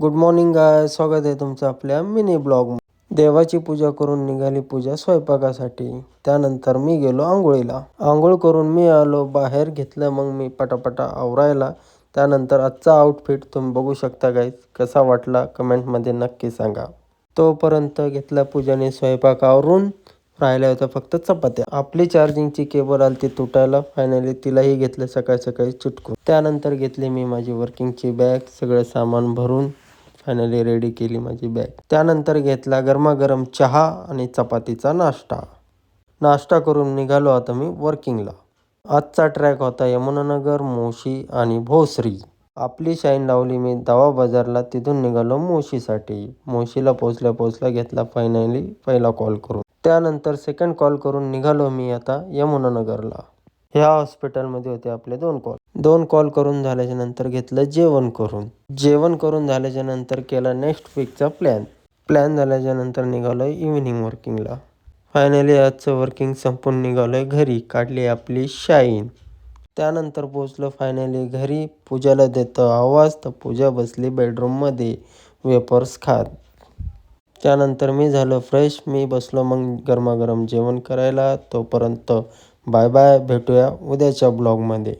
Good morning गाय, स्वागत आहे तुमचं आपल्या मिनी ब्लॉग. देवाची पूजा करून निघाली पूजा स्वयंपाकासाठी. त्यानंतर मी गेलो आंघोळीला. आंघोळ करून मी आलो बाहेर, घेतलं मग मी पटापटा आवरायला. त्यानंतर आजचा आउटफिट तुम्ही बघू शकता गाईज. कसा वाटला कमेंटमध्ये नक्की सांगा. तोपर्यंत घेतला पूजाने स्वयंपाक आवरून. राहिल्या होत्या फक्त चपात्या. आपली चार्जिंगची केबल आली ती तुटायला. फायनली तिलाही घेतलं सकाळी सकाळी चिटकून. त्यानंतर घेतली मी माझी वर्किंगची बॅग, सगळं सामान भरून फायनली रेडी केली माझी बॅग. त्यानंतर घेतला गरमागरम चहा आणि चपातीचा नाश्ता करून निघालो आता मी वर्किंगला. आजचा ट्रॅक होता यमुनानगर, मोशी आणि भोसरी. आपली शाईन लावली मी दावा बाजारला, तिथून निघालो मोशीसाठी. मोशीला पोचल्या घेतला फायनली पहिला कॉल करून. त्यानंतर सेकंड कॉल करून निघालो मी आता यमुनानगरला. ह्या हॉस्पिटलमध्ये होते आपले 2 कॉल करून झाल्याच्या नंतर घेतलं जेवण करून झाल्याच्या नंतर केला नेक्स्ट वीकचा प्लॅन झाल्याच्या नंतर निघालो इव्हिनिंग वर्किंगला. फायनली आजचं वर्किंग संपून निघालोय घरी. काढली आपली शाईन. त्यानंतर पोचलो फायनली घरी. पूजाला देतो आवाज तर पूजा बसली बेडरूममध्ये वेपर्स खात. त्यानंतर मी झालो फ्रेश. मी बसलो मग गरमागरम जेवण करायला. तोपर्यंत बाय बाय, भेटूया उद्याच्या ब्लॉगमध्ये.